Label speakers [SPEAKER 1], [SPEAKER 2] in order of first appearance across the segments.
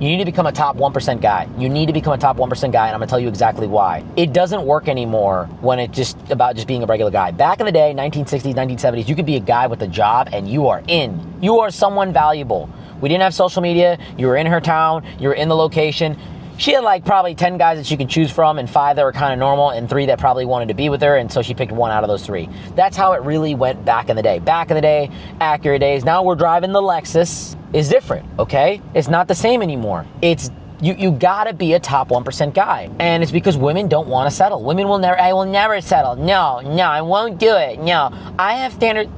[SPEAKER 1] You need to become a top 1% guy. You need to become a top 1% guy, and I'm gonna tell you exactly why. It doesn't work anymore when it's just about just being a regular guy. Back in the day, 1960s, 1970s, you could be a guy with a job and you are in. You are someone valuable. We didn't have social media. You were in her town. You were in the location. She had like probably 10 guys that she could choose from, and 5 that were kind of normal, and 3 that probably wanted to be with her, and so she picked 1 out of those 3. That's how it really went back in the day. Back in the day, accurate days. Now we're driving the Lexus. Is different, okay? It's not the same anymore. It's you gotta be a top 1% guy. And it's because women don't want to settle. Women will never, I will never settle. No, I won't do it. No, I have standard.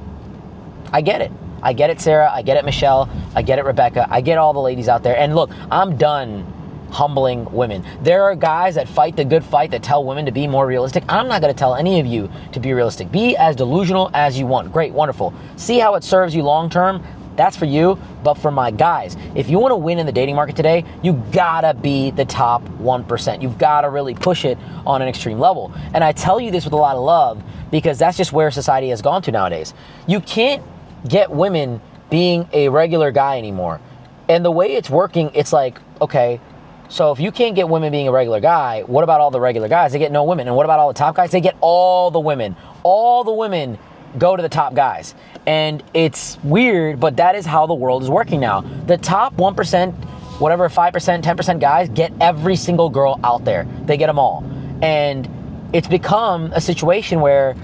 [SPEAKER 1] I get it. I get it, Sarah. I get it, Michelle. I get it, Rebecca. I get all the ladies out there. And look, I'm done humbling women. There are guys that fight the good fight that tell women to be more realistic. I'm not going to tell any of you to be realistic. Be as delusional as you want. Great, wonderful. See how it serves you long term. That's for you. But for my guys, if you want to win in the dating market today, you gotta be the top 1%. You've got to really push it on an extreme level. And I tell you this with a lot of love because that's just where society has gone to nowadays. You can't get women being a regular guy anymore. And the way it's working, it's like, okay, so if you can't get women being a regular guy, what about all the regular guys? They get no women. And what about all the top guys? They get all the women. All the women go to the top guys. And it's weird, but that is how the world is working now. The top 1%, whatever, 5%, 10% guys get every single girl out there. They get them all. And it's become a situation where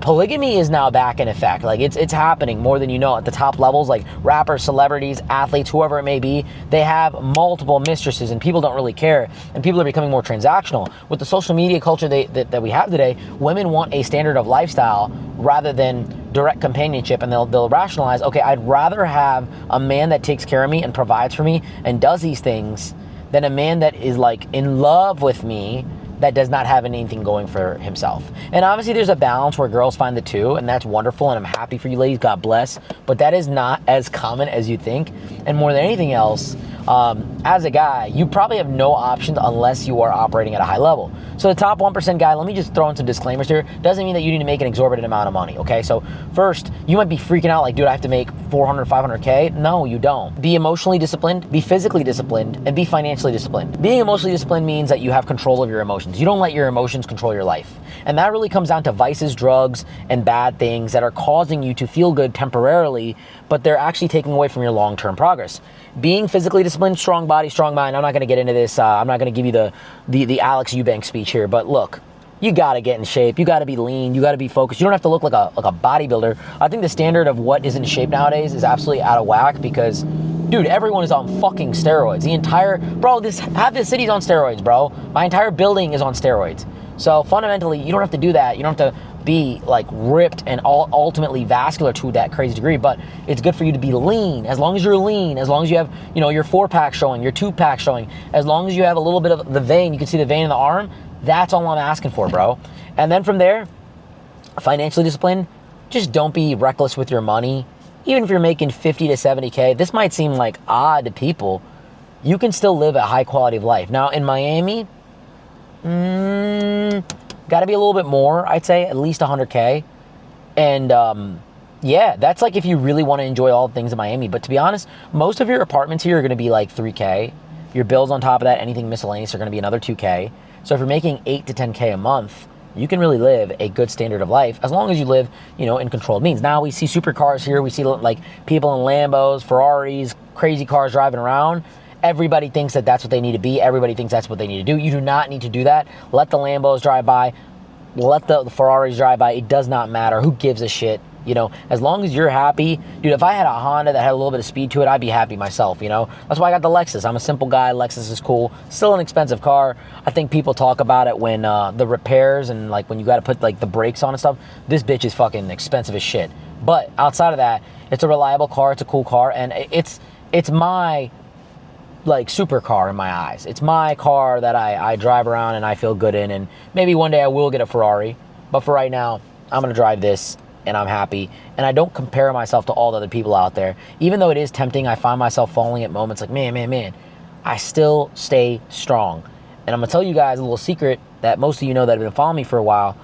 [SPEAKER 1] polygamy is now back in effect. Like it's happening more than you know at the top levels, like rappers, celebrities, athletes, whoever it may be. They have multiple mistresses and people don't really care. And people are becoming more transactional. With the social media culture that we have today, women want a standard of lifestyle rather than direct companionship. And they'll rationalize, okay, I'd rather have a man that takes care of me and provides for me and does these things than a man that is like in love with me that does not have anything going for himself. And obviously there's a balance where girls find the two, and that's wonderful, and I'm happy for you ladies, God bless, but that is not as common as you think. And more than anything else, as a guy, you probably have no options unless you are operating at a high level. So the top 1% guy, let me just throw in some disclaimers here, doesn't mean that you need to make an exorbitant amount of money, okay? So first, you might be freaking out like, dude, I have to make 400, 500K. No, you don't. Be emotionally disciplined, be physically disciplined, and be financially disciplined. Being emotionally disciplined means that you have control of your emotions. You don't let your emotions control your life. And that really comes down to vices, drugs, and bad things that are causing you to feel good temporarily, but they're actually taking away from your long-term progress. Being physically disciplined, strong body, strong mind. I'm not going to get into this. I'm not going to give you the Alex Eubanks speech here, but look, you got to get in shape. You got to be lean. You got to be focused. You don't have to look like a bodybuilder. I think the standard of what is in shape nowadays is absolutely out of whack because, dude, everyone is on fucking steroids. Half the city's on steroids, bro. My entire building is on steroids. So fundamentally, you don't have to do that. You don't have to be like ripped and ultimately vascular to that crazy degree, but it's good for you to be lean. As long as you're lean, as long as you have, your 4-pack showing, your 2-pack showing, as long as you have a little bit of the vein, you can see the vein in the arm, that's all I'm asking for, bro. And then from there, financially disciplined, just don't be reckless with your money. Even if you're making 50 to 70K, this might seem like odd to people, you can still live a high quality of life. Now in Miami, got to be a little bit more, I'd say, at least 100K. And yeah, that's like if you really want to enjoy all the things in Miami. But to be honest, most of your apartments here are going to be like 3K. Your bills on top of that, anything miscellaneous, are going to be another 2K. So if you're making 8 to 10K a month, you can really live a good standard of life as long as you live, in controlled means. Now we see supercars here. We see like people in Lambos, Ferraris, crazy cars driving around. Everybody thinks that that's what they need to be. Everybody thinks that's what they need to do. You do not need to do that. Let the Lambos drive by. Let the Ferraris drive by. It does not matter. Who gives a shit? As long as you're happy. Dude, if I had a Honda that had a little bit of speed to it, I'd be happy myself, That's why I got the Lexus. I'm a simple guy. Lexus is cool. Still an expensive car. I think people talk about it when the repairs and like when you got to put like the brakes on and stuff. This bitch is fucking expensive as shit. But outside of that, it's a reliable car. It's a cool car. And it's my like supercar in my eyes. It's my car that I drive around and I feel good in, and maybe one day I will get a Ferrari, but for right now I'm gonna drive this and I'm happy, and I don't compare myself to all the other people out there. Even though it is tempting, I find myself falling at moments like man, I still stay strong. And I'm gonna tell you guys a little secret that most of you know that have been following me for a while.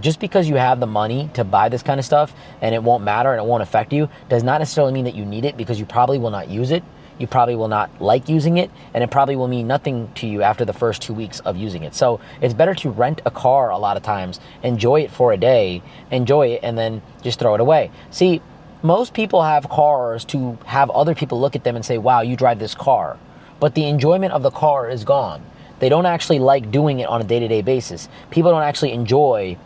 [SPEAKER 1] Just because you have the money to buy this kind of stuff and it won't matter and it won't affect you does not necessarily mean that you need it, because you probably will not use it. you probably will not like using it, and it probably will mean nothing to you after the first 2 weeks of using it. So it's better to rent a car a lot of times, enjoy it for a day, enjoy it, and then just throw it away. See, most people have cars to have other people look at them and say, wow, you drive this car. But the enjoyment of the car is gone. They don't actually like doing it on a day-to-day basis. People don't actually enjoy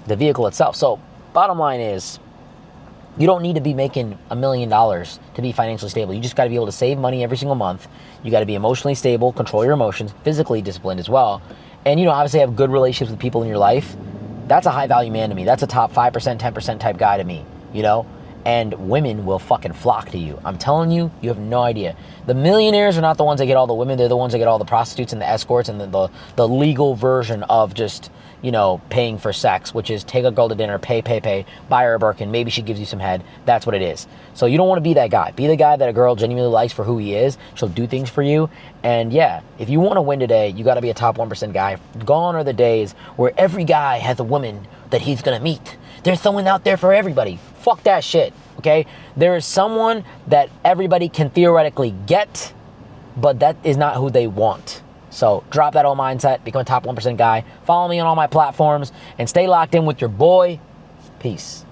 [SPEAKER 1] the vehicle itself. So bottom line is, you don't need to be making $1 million to be financially stable. You just got to be able to save money every single month. You got to be emotionally stable, control your emotions, physically disciplined as well. And, obviously have good relationships with people in your life. That's a high value man to me. That's a top 5%, 10% type guy to me, And women will fucking flock to you. I'm telling you, you have no idea. The millionaires are not the ones that get all the women. They're the ones that get all the prostitutes and the escorts and the legal version of just, paying for sex, which is take a girl to dinner, pay, buy her a Birkin, maybe she gives you some head. That's what it is. So you don't want to be that guy. Be the guy that a girl genuinely likes for who he is. She'll do things for you. And yeah, if you want to win today, you got to be a top 1% guy. Gone are the days where every guy has a woman that he's going to meet. There's someone out there for everybody. Fuck that shit, okay? There is someone that everybody can theoretically get, but that is not who they want. So drop that old mindset, become a top 1% guy. Follow me on all my platforms, and stay locked in with your boy. Peace.